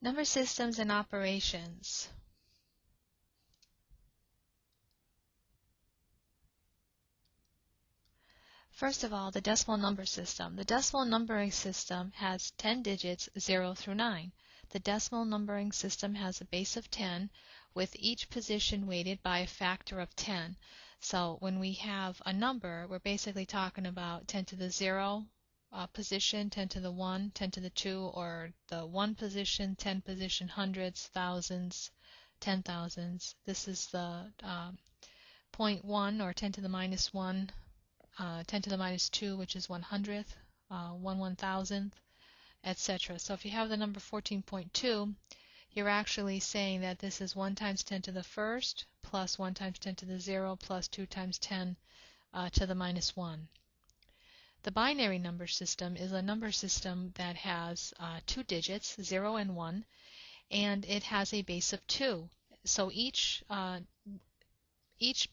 Number systems and operations. First of all, the decimal number system. The decimal numbering system has 10 digits, 0 through 9. The decimal numbering system has a base of 10, with each position weighted by a factor of 10. So when we have a number, we're basically talking about 10 to the 0 position, 10 to the 1, 10 to the 2, or the 1 position, 10 position, hundreds, thousands, 10,000s. This is the 0.1 or 10 to the minus 1, 10 to the minus 2, which is 100th, 1/1000th, etc. So if you have the number 14.2, you're actually saying that this is 1 times 10 to the first plus 1 times 10 to the 0 plus 2 times 10 to the minus 1. The binary number system is a number system that has 2 digits, 0 and 1, and it has a base of 2. So each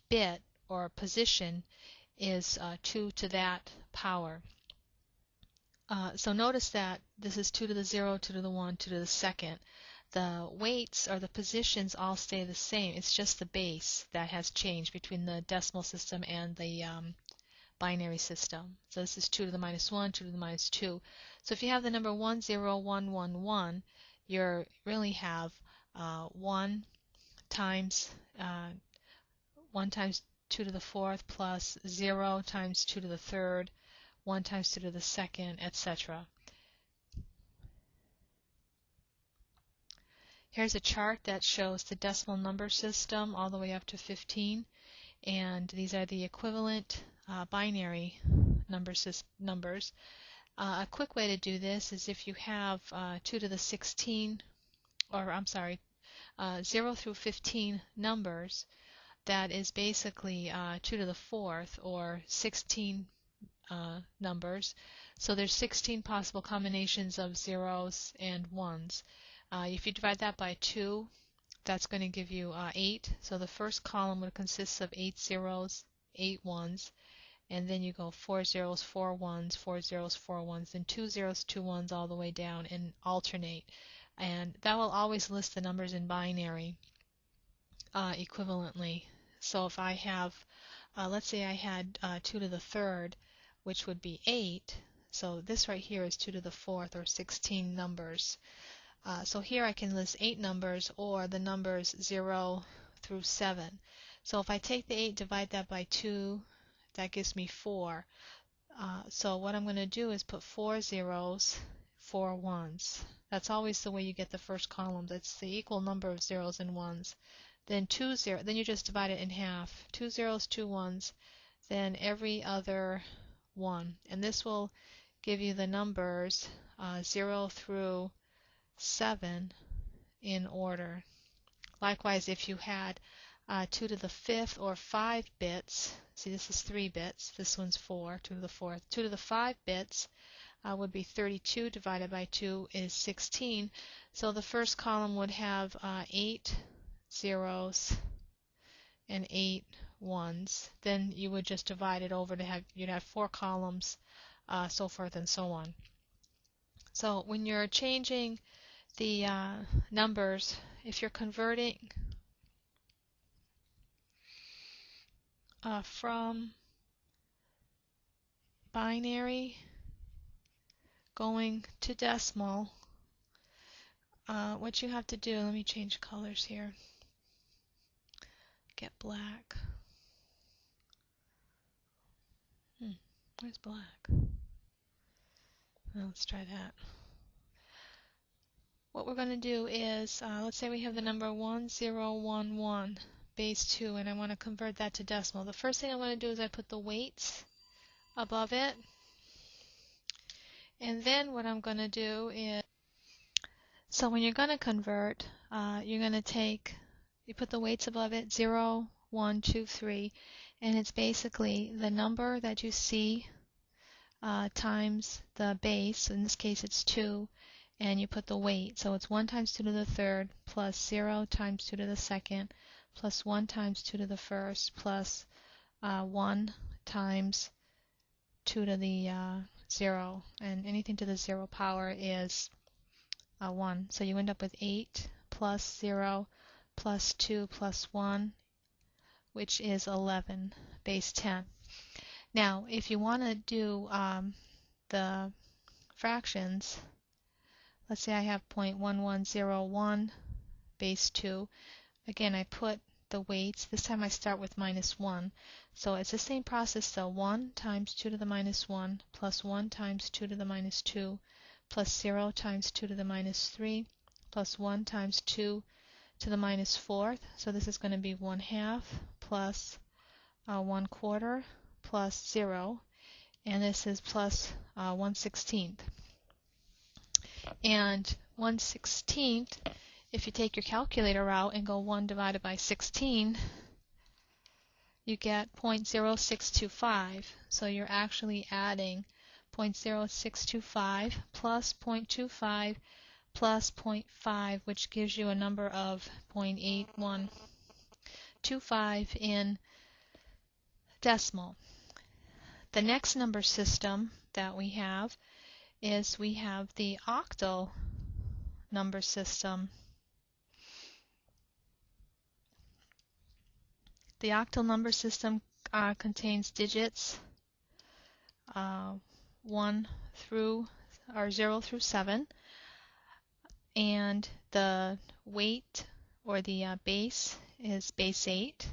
bit or position is 2 to that power. So notice that this is 2 to the 0, 2 to the 1, 2 to the second. The weights or the positions all stay the same. It's just the base that has changed between the decimal system and the binary system. So this is 2 to the minus 1, 2 to the minus 2. So if you have the number 10111, you really have 1 times 2 to the fourth plus 0 times 2 to the third, 1 times 2 to the second, etc. Here's a chart that shows the decimal number system all the way up to 15, and these are the equivalent binary numbers. A quick way to do this is if you have 2 to the 16, or I'm sorry, 0 through 15 numbers, that is basically 2 to the fourth or 16 numbers. So there's 16 possible combinations of zeros and ones. If you divide that by 2, that's going to give you 8. So the first column would consist of 8 zeros, 8 ones, and then you go 4 zeros, 4 ones, 4 zeros, 4 ones, then 2 zeros, 2 ones all the way down and alternate. And that will always list the numbers in binary equivalently. So if I have, let's say I had 2 to the third, which would be 8. So this right here is 2 to the fourth, or 16 numbers. So here I can list 8 numbers, or the numbers 0 through 7. So if I take the 8, divide that by 2, that gives me 4. So what I'm going to do is put 4 zeros, 4 ones. That's always the way you get the first column. That's the equal number of zeros and ones. Then 2 zeros, then you just divide it in half. 2 zeros, 2 ones, then every other 1. And this will give you the numbers 0 through 7 in order. Likewise, if you had 2 to the 5th or 5 bits, see this is 3 bits, this one's 4, 2 to the 4th. 2 to the 5 bits would be 32 divided by 2 is 16. So the first column would have 8 zeros and 8 ones. Then you would just divide it over to have, you'd have 4 columns, so forth and so on. So when you're changing the numbers, if you're converting from binary going to decimal, what you have to do, let me change colors here, get black. Where's black? Let's try that. What we're going to do is, let's say we have the number 1011 base 2, and I want to convert that to decimal. The first thing I want to do is I put the weights above it, and then what I'm going to do is, so when you're going to convert, you're going to take, you put the weights above it, 0, 1, 2, 3, and it's basically the number that you see times the base. In this case it's 2, and you put the weight. So it's 1 times 2 to the third plus 0 times 2 to the second plus 1 times 2 to the first plus 1 times 2 to the 0. And anything to the 0 power is 1. So you end up with 8 plus 0 plus 2 plus 1, which is 11, base 10. Now, if you want to do the fractions, let's say I have 0.1101 base 2. Again, I put the weights. This time I start with minus 1. So it's the same process still. 1 times 2 to the minus 1 plus 1 times 2 to the minus 2 plus 0 times 2 to the minus 3 plus 1 times 2 to the minus 4th. So this is going to be 1/2 plus 1/4 plus 0. And this is plus 1/16. And 1/16, if you take your calculator out and go 1 divided by 16, you get 0.0625. So you're actually adding 0.0625 plus 0.25 plus 0.5, which gives you a number of 0.8125 in decimal. The next number system that we have is we have the octal number system. The octal number system contains digits 1 through or 0 through 7, and the weight or the base is base 8.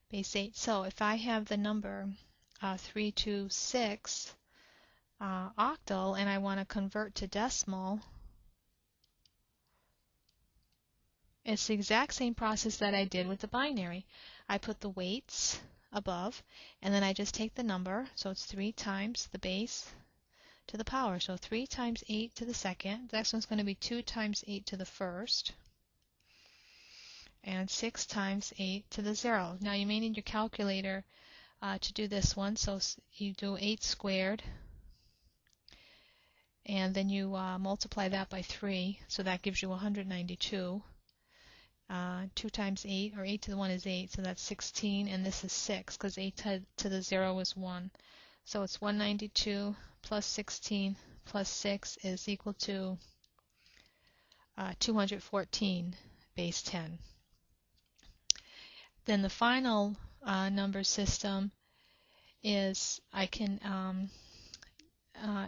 Base 8. So if I have the number 326 octal and I want to convert to decimal, it's the exact same process that I did with the binary. I put the weights above, and then I just take the number, so it's 3 times the base to the power. So 3 times 8 to the second. The next one's going to be 2 times 8 to the first, and 6 times 8 to the 0. Now you may need your calculator to do this one, so you do 8 squared, and then you multiply that by 3, so that gives you 192. 2 times 8, or 8 to the 1 is 8, so that's 16, and this is 6, because 8 to the 0 is 1. So it's 192 plus 16 plus 6 is equal to 214, base 10. Then the final number system is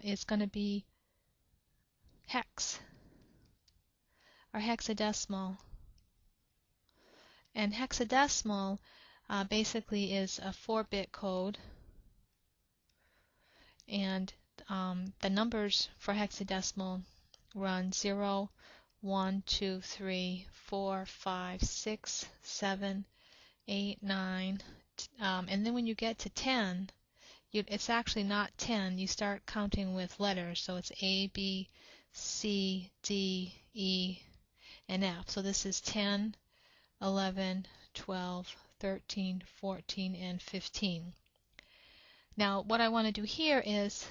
is going to be hex, or hexadecimal. And hexadecimal basically is a 4-bit code, and the numbers for hexadecimal run 0, 1, 2, 3, 4, 5, 6, 7, 8, 9, and then when you get to 10, it's actually not 10. You start counting with letters, so it's A, B, C, D, E, and F. So this is 10, 11, 12, 13, 14, and 15. Now what I want to do here is,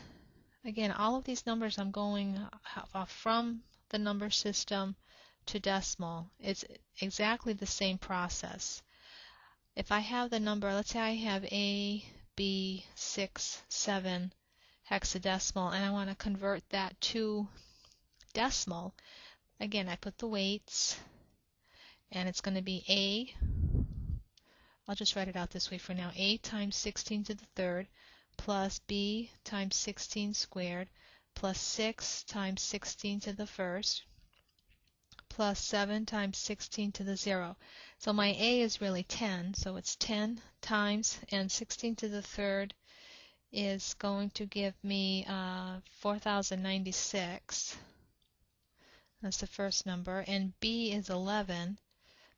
again, all of these numbers I'm going from the number system to decimal. It's exactly the same process. If I have the number, let's say I have A, B, 6, 7 hexadecimal, and I want to convert that to decimal, again, I put the weights, and it's going to be A, I'll just write it out this way for now, A times 16 to the third plus B times 16 squared plus 6 times 16 to the first plus 7 times 16 to the 0. So my A is really 10, so it's 10 times, and 16 to the third is going to give me 4096. That's the first number. And B is 11,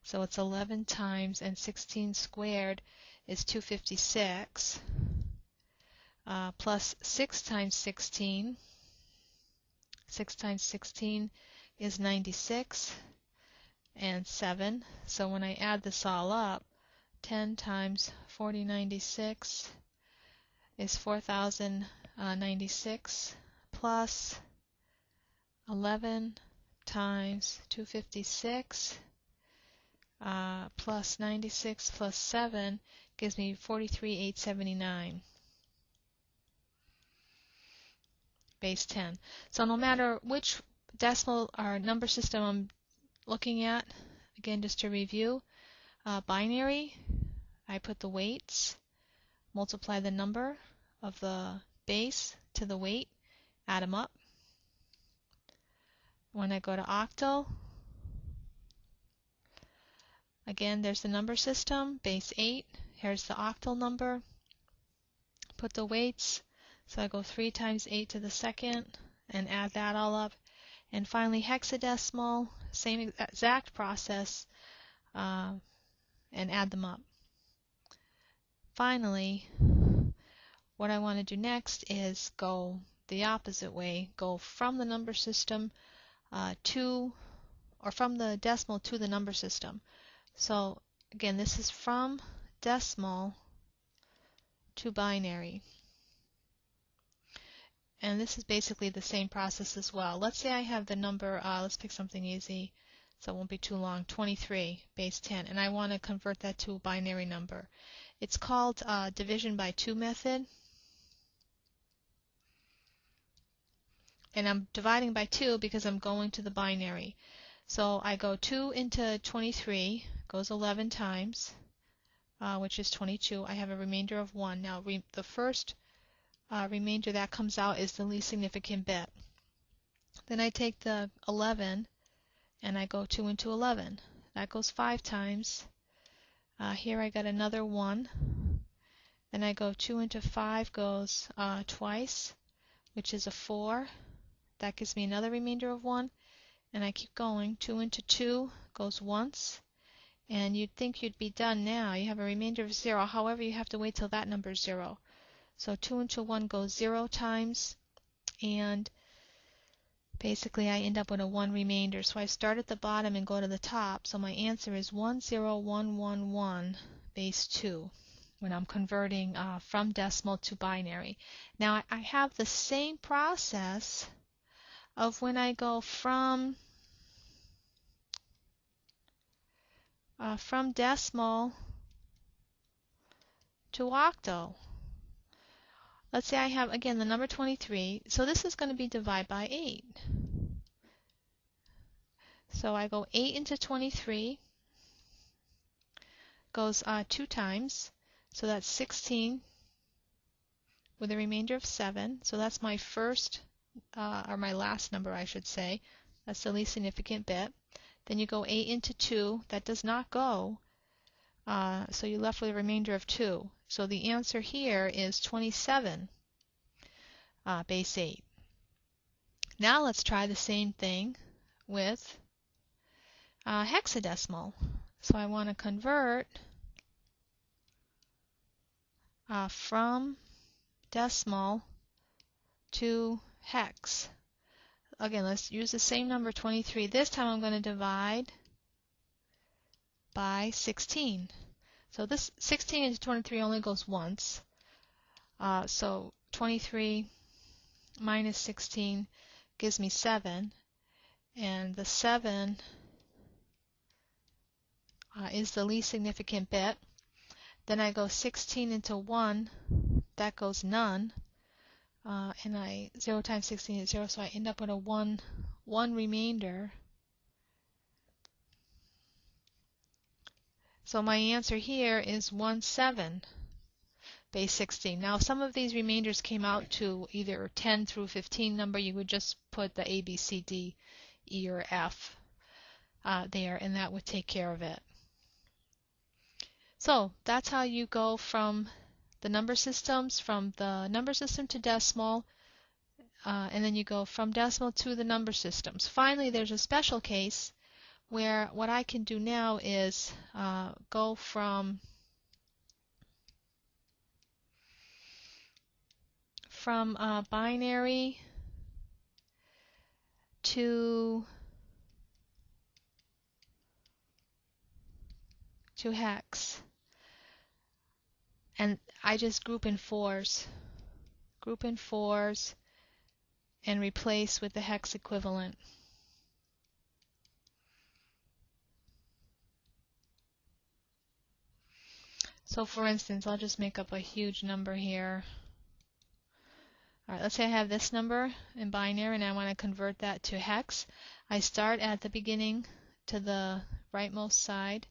so it's 11 times, and 16 squared is 256, plus 6 times 16. 6 times 16 is 96, and 7. So when I add this all up, 10 times 4096 is 4096, plus 11 times 256 plus 96 plus 7 gives me 43,879. Base 10. So no matter which decimal or number system I'm looking at, again just to review, binary, I put the weights, multiply the number of the base to the weight, add them up. When I go to octal, again there's the number system, base 8, here's the octal number, put the weights, so I go 3 times 8 to the second and add that all up. And finally hexadecimal, same exact process, and add them up. Finally, what I want to do next is go the opposite way, go from the number system from the decimal to the number system. So again, this is from decimal to binary. And this is basically the same process as well. Let's say I have the number, let's pick something easy so it won't be too long, 23 base 10, and I want to convert that to a binary number. It's called division by 2 method. And I'm dividing by 2 because I'm going to the binary. So I go 2 into 23, goes 11 times, which is 22. I have a remainder of 1. Now the first remainder that comes out is the least significant bit. Then I take the 11 and I go 2 into 11. That goes 5 times. Here I got another 1. Then I go 2 into 5 goes twice, which is a 4. That gives me another remainder of 1. And I keep going. 2 into 2 goes once. And you'd think you'd be done now. You have a remainder of 0. However, you have to wait till that number is 0. So 2 into 1 goes 0 times. And basically I end up with a 1 remainder. So I start at the bottom and go to the top. So my answer is 10111 base 2 when I'm converting from decimal to binary. Now I have the same process of when I go from decimal to octal. Let's say I have, again, the number 23. So this is going to be divided by 8. So I go 8 into 23, goes 2 times. So that's 16 with a remainder of 7. So that's my first, or my last number, I should say. That's the least significant bit. Then you go 8 into 2. That does not go. So you're left with a remainder of 2. So the answer here is 27 base 8. Now let's try the same thing with hexadecimal. So I want to convert from decimal to hex. Again, let's use the same number 23. This time I'm going to divide by 16. So this 16 into 23 only goes once. So 23 minus 16 gives me 7. And the 7 is the least significant bit. Then I go 16 into 1. That goes none. And 0 times 16 is 0, so I end up with a 1 remainder. So my answer here is 17 base 16. Now some of these remainders came out to either 10 through 15 number. You would just put the A, B, C, D, E, or F there, and that would take care of it. So that's how you go from the number systems, from the number system to decimal, and then you go from decimal to the number systems. Finally, there's a special case where what I can do now is go from binary to hex. And I just group in 4s. Group in 4s and replace with the hex equivalent. So for instance, I'll just make up a huge number here. Alright, let's say I have this number in binary and I want to convert that to hex. I start at the beginning to the rightmost side.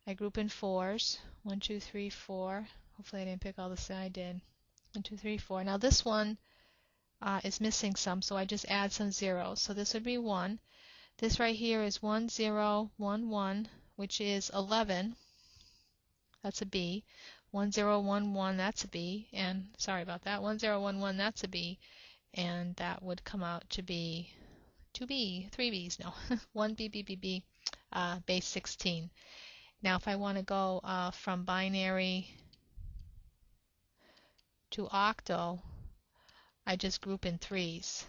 I group in 4s. 1, 2, 3, 4. Hopefully I didn't pick all the same. I did. 1, 2, 3, 4. Now this one is missing some, so I just add some zeros. So this would be 1. This right here is 1, 0, 1, 1, which is 11. That's a B. 1, 0, 1, 1, that's a B. And sorry about that. 1, 0, 1, 1, that's a B. And that would come out to be 2B, 3 B's, no. 1 B, B, B, B, base 16. Now if I want to go from binary to octal, I just group in 3s.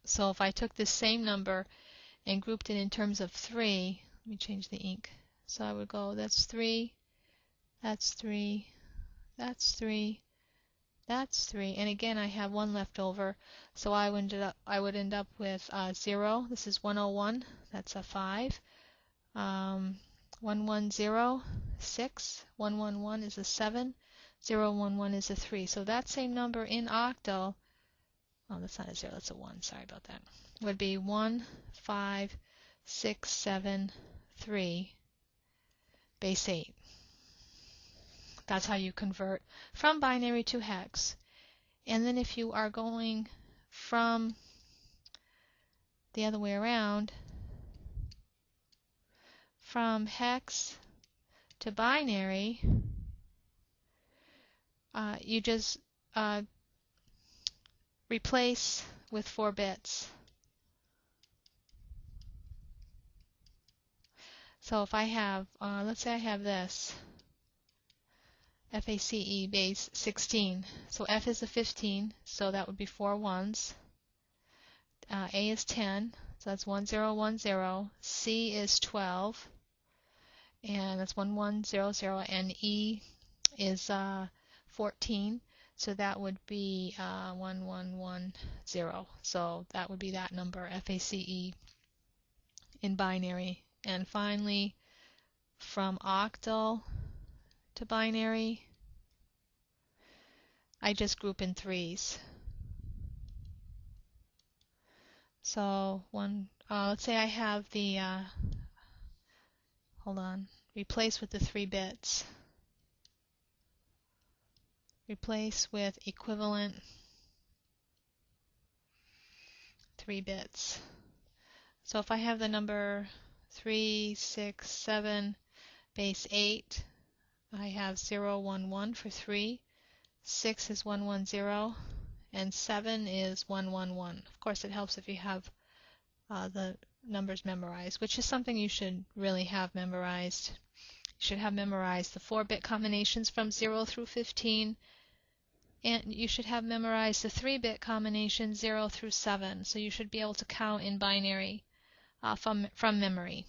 So if I took this same number and grouped it in terms of 3, let me change the ink. So I would go, that's 3, that's 3, that's 3, that's 3, and again I have 1 left over, so I would end up with 0. This is 101, that's a 5. 110, 6. 111 is a 7. 011 is a 3. So that same number in octal, oh, that's not a 0, that's a 1, sorry about that, would be 1, 5, 6, 7, 3, base 8. That's how you convert from binary to hex. And then if you are going from the other way around, from hex to binary, you just replace with 4 bits. So if I have, let's say I have this, FACE base 16. So F is a 15, so that would be 4 1s. A is 10, so that's 1 0 1 0. C is 12, and that's 1 1 0 0. And E is 14, so that would be 1 1 1 0. So that would be that number, FACE, in binary. And finally, from octal to binary, I just group in 3s. So let's say I have the, hold on, replace with the 3 bits. Replace with equivalent 3 bits. So if I have the number 3, 6, 7, base 8, I have 0, 1, 1 for 3. 6 is 1, 1, 0, and 7 is 1, 1, 1. Of course, it helps if you have the numbers memorized, which is something you should really have memorized. You should have memorized the 4-bit combinations from 0 through 15, and you should have memorized the 3-bit combination 0 through 7. So you should be able to count in binary from memory.